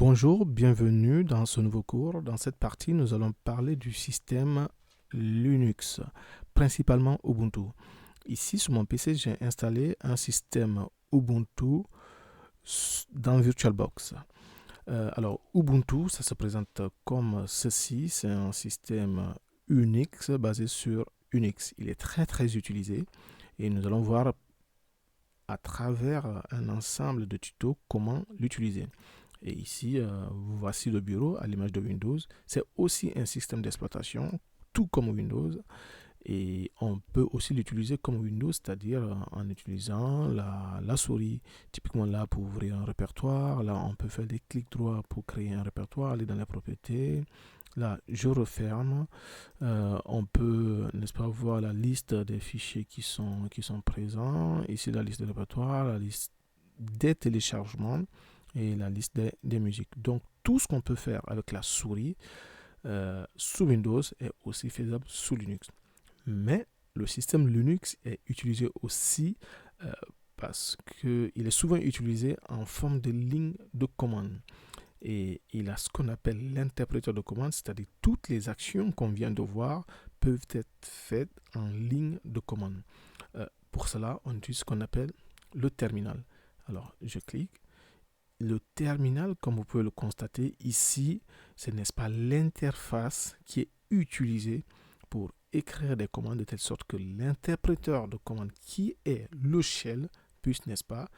Bonjour, bienvenue dans ce nouveau cours. Dans cette partie, nous allons parler du système Linux, principalement Ubuntu. Ici, sur mon PC, j'ai installé un système Ubuntu dans VirtualBox. Alors, Ubuntu, ça se présente comme ceci. C'est un système Unix basé sur Unix. Il est très utilisé et nous allons voir à travers un ensemble de tutos comment l'utiliser. Et ici, voici le bureau à l'image de Windows. C'est aussi un système d'exploitation, tout comme Windows. Et on peut aussi l'utiliser comme Windows, c'est-à-dire en utilisant la souris. Typiquement là, pour ouvrir un répertoire. Là, on peut faire des clics droits pour créer un répertoire, aller dans les propriétés. Là, je referme. On peut, n'est-ce pas, voir la liste des fichiers qui sont présents. Ici, la liste des répertoires, la liste des téléchargements et la liste des musiques. Donc, tout ce qu'on peut faire avec la souris sous Windows est aussi faisable sous Linux. Mais le système Linux est utilisé aussi parce qu'il est souvent utilisé en forme de ligne de commande. Et il a ce qu'on appelle l'interpréteur de commande, c'est-à-dire toutes les actions qu'on vient de voir peuvent être faites en ligne de commande. Pour cela, on utilise ce qu'on appelle le terminal. Alors, je clique. Le terminal, comme vous pouvez le constater ici, ce n'est pas l'interface qui est utilisée pour écrire des commandes de telle sorte que l'interpréteur de commande qui est le shell puisse, n'est-ce pas,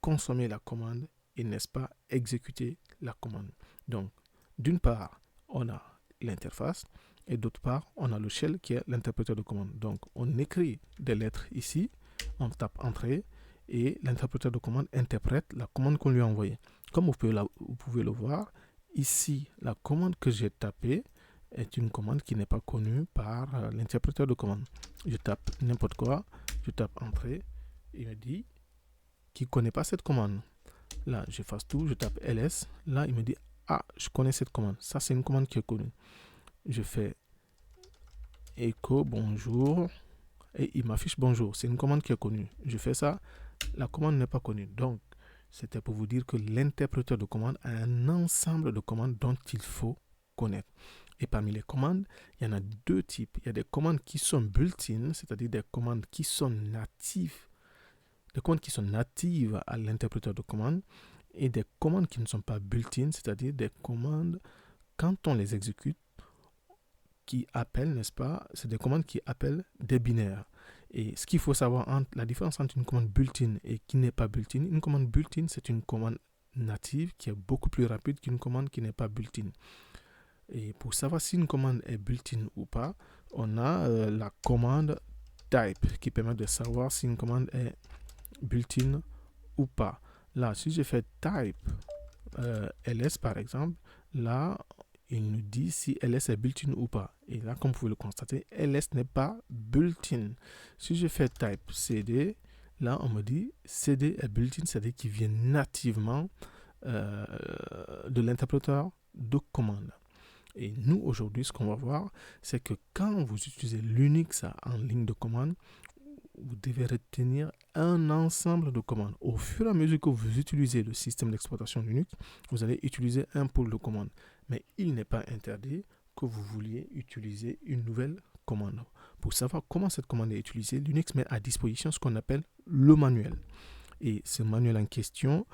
consommer la commande et, n'est-ce pas, exécuter la commande. Donc, d'une part, on a l'interface et d'autre part, on a le shell qui est l'interpréteur de commande. Donc, on écrit des lettres ici, on tape entrée et l'interpréteur de commande interprète la commande qu'on lui a envoyée. Comme vous pouvez le voir, ici, la commande que j'ai tapée est une commande qui n'est pas connue par l'interpréteur de commande. Je tape n'importe quoi, je tape entrée, il me dit qu'il ne connaît pas cette commande. Là, j'efface tout, je tape ls, là, il me dit ah, je connais cette commande. Ça, c'est une commande qui est connue. Je fais echo bonjour et il m'affiche bonjour. C'est une commande qui est connue. Je fais ça, la commande n'est pas connue. Donc, c'était pour vous dire que l'interpréteur de commande a un ensemble de commandes dont il faut connaître. Et parmi les commandes, il y en a deux types. Il y a des commandes qui sont built-in, c'est-à-dire des commandes qui sont natives, des commandes qui sont natives à l'interpréteur de commande, et des commandes qui ne sont pas built-in, c'est-à-dire des commandes, quand on les exécute, qui appellent, n'est-ce pas, c'est des commandes qui appellent des binaires. Et ce qu'il faut savoir, la différence entre une commande built-in et qui n'est pas built-in, une commande built-in, c'est une commande native qui est beaucoup plus rapide qu'une commande qui n'est pas built-in. Et pour savoir si une commande est built-in ou pas, on a la commande type qui permet de savoir si une commande est built-in ou pas. Là, si je fais type ls par exemple, là, il nous dit si ls est built-in ou pas. Et là, comme vous pouvez le constater, ls n'est pas built-in. Si je fais type cd, là, on me dit cd est built-in, c'est-à-dire qu'il vient nativement de l'interpréteur de commande. Et nous, aujourd'hui, ce qu'on va voir, c'est que quand vous utilisez Linux en ligne de commande, vous devez retenir un ensemble de commandes. Au fur et à mesure que vous utilisez le système d'exploitation Linux, vous allez utiliser un pool de commandes. Mais il n'est pas interdit que vous vouliez utiliser une nouvelle commande. Pour savoir comment cette commande est utilisée, Linux met à disposition ce qu'on appelle le manuel. Et ce manuel en question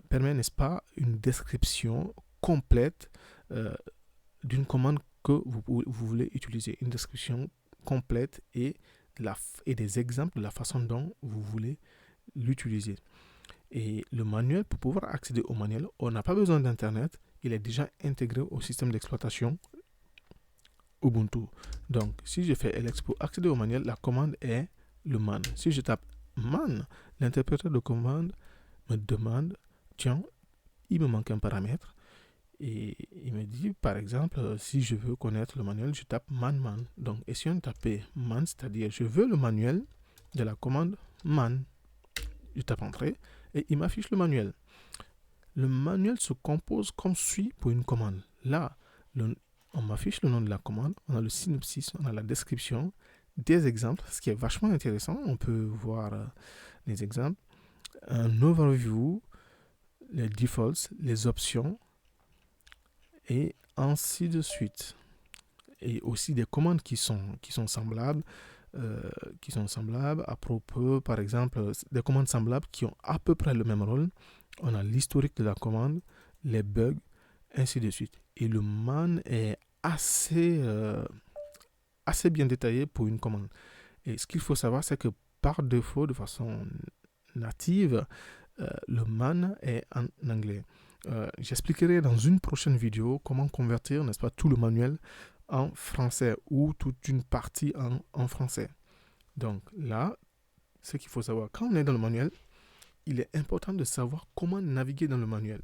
permet, n'est-ce pas, une description complète d'une commande que vous voulez utiliser. Une description complète et des exemples de la façon dont vous voulez l'utiliser. Et le manuel, pour pouvoir accéder au manuel, on n'a pas besoin d'Internet. Il est déjà intégré au système d'exploitation Ubuntu. Donc, si je fais ls pour accéder au manuel, la commande est le man. Si je tape man, l'interpréteur de commande me demande, tiens, il me manque un paramètre. Et il me dit, par exemple, si je veux connaître le manuel, je tape man. Donc, essayons de taper man, c'est-à-dire je veux le manuel de la commande man. Je tape entrée et il m'affiche le manuel. Le manuel se compose comme suit pour une commande. Là, on m'affiche le nom de la commande, on a le synopsis, on a la description, des exemples, ce qui est vachement intéressant. On peut voir les exemples, un overview, les defaults, les options, et ainsi de suite. Et aussi des commandes qui sont semblables, à propos, par exemple, des commandes semblables qui ont à peu près le même rôle. On a l'historique de la commande, les bugs, ainsi de suite. Et le man est assez bien détaillé pour une commande. Et ce qu'il faut savoir, c'est que par défaut, de façon native, le man est en anglais. J'expliquerai dans une prochaine vidéo comment convertir, n'est-ce pas, tout le manuel en français ou toute une partie en français. Donc là, ce qu'il faut savoir, quand on est dans le manuel, il est important de savoir comment naviguer dans le manuel.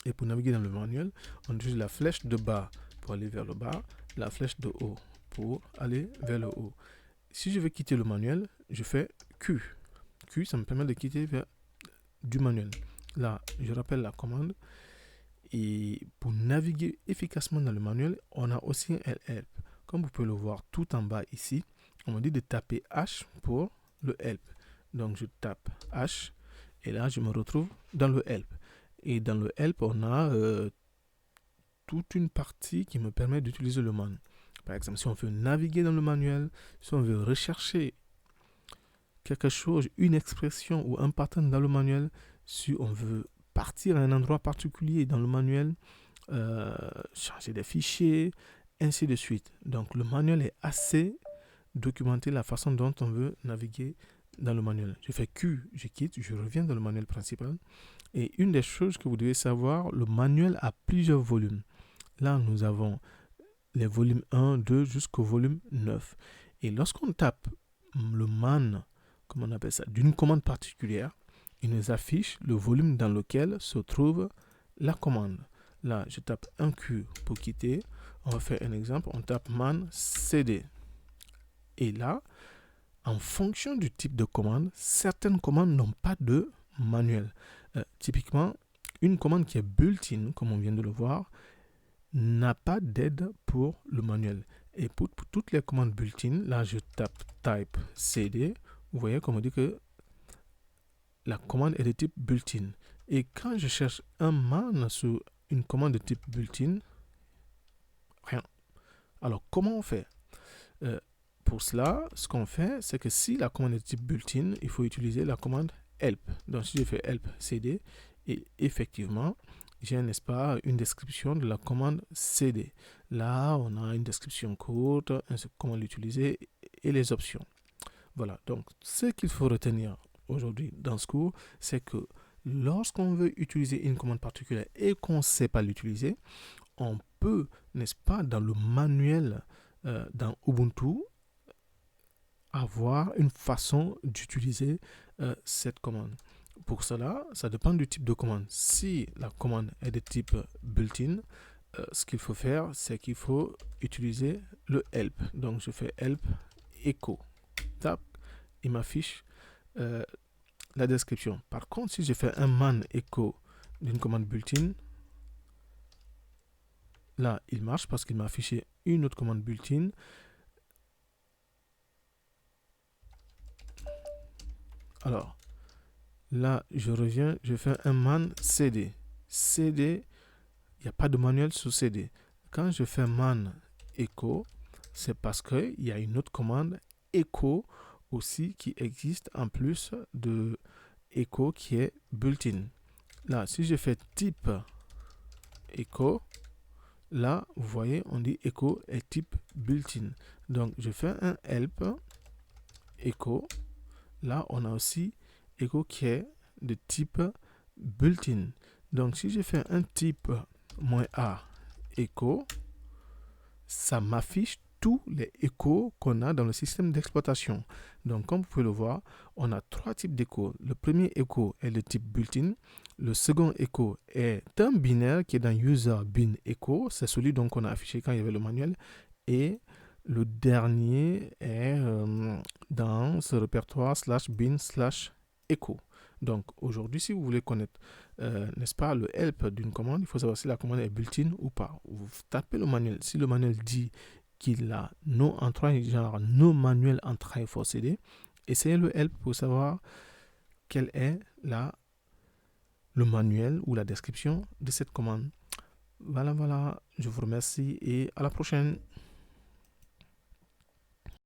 Et pour naviguer dans le manuel, on utilise la flèche de bas pour aller vers le bas, la flèche de haut pour aller vers le haut. Si je veux quitter le manuel, je fais Q. Q, ça me permet de quitter vers du manuel. Là, je rappelle la commande. Et pour naviguer efficacement dans le manuel, on a aussi un help. Comme vous pouvez le voir tout en bas ici, on me dit de taper H pour le help. Donc je tape H et là je me retrouve dans le help. Et dans le help, on a toute une partie qui me permet d'utiliser le man. Par exemple, si on veut naviguer dans le manuel, si on veut rechercher quelque chose, une expression ou un pattern dans le manuel, si on veut partir à un endroit particulier dans le manuel, changer des fichiers, ainsi de suite. Donc le manuel est assez documenté, la façon dont on veut naviguer dans le manuel. Je fais Q, je quitte, je reviens dans le manuel principal. Et une des choses que vous devez savoir, le manuel a plusieurs volumes. Là, nous avons les volumes 1, 2 jusqu'au volume 9. Et lorsqu'on tape le man, comme on appelle ça, d'une commande particulière, il nous affiche le volume dans lequel se trouve la commande. Là, je tape un Q pour quitter. On va faire un exemple. On tape man cd. Et là, en fonction du type de commande, certaines commandes n'ont pas de manuel. Typiquement, une commande qui est built-in, comme on vient de le voir, n'a pas d'aide pour le manuel. Et pour toutes les commandes built-in, là, je tape type cd. Vous voyez qu'on me dit que la commande est de type built-in. Et quand je cherche un man sur une commande de type built-in, rien. Alors, comment on fait? Pour cela, ce qu'on fait, c'est que si la commande est de type built-in, il faut utiliser la commande help. Donc, si je fais help cd, et effectivement, j'ai, n'est-ce pas, une description de la commande cd. Là, on a une description courte, comment l'utiliser et les options. Voilà, donc ce qu'il faut retenir aujourd'hui dans ce cours, c'est que lorsqu'on veut utiliser une commande particulière et qu'on ne sait pas l'utiliser, on peut, n'est-ce pas, dans le manuel dans Ubuntu, avoir une façon d'utiliser cette commande. Pour cela, ça dépend du type de commande. Si la commande est de type built-in, ce qu'il faut faire, c'est qu'il faut utiliser le help. Donc, je fais help echo. Tap, il m'affiche la description. Par contre, si je fais un man echo d'une commande built-in, là, il marche parce qu'il m'a affiché une autre commande built-in. Alors, là, je reviens, je fais un man cd. cd, il n'y a pas de manuel sur cd. Quand je fais man echo, c'est parce qu'il y a une autre commande echo aussi qui existe en plus de echo qui est built-in. Là, si je fais type echo, là, vous voyez, on dit echo est type built-in. Donc, je fais un help echo. Là, on a aussi echo qui est de type built-in. Donc, si je fais un type -a echo, ça m'affiche tous les échos qu'on a dans le système d'exploitation. Donc, comme vous pouvez le voir, on a trois types d'échos. Le premier écho est de type built-in. Le second écho est un binaire qui est dans user bin echo. C'est celui qu'on a affiché quand il y avait le manuel. Et le dernier est dans ce répertoire /bin/echo. Donc, aujourd'hui, si vous voulez connaître, n'est-ce pas, le help d'une commande, il faut savoir si la commande est built-in ou pas. Vous tapez le manuel. Si le manuel dit qu'il a no manuel en try for cd, essayez le help pour savoir quelle est le manuel ou la description de cette commande. Voilà, je vous remercie et à la prochaine.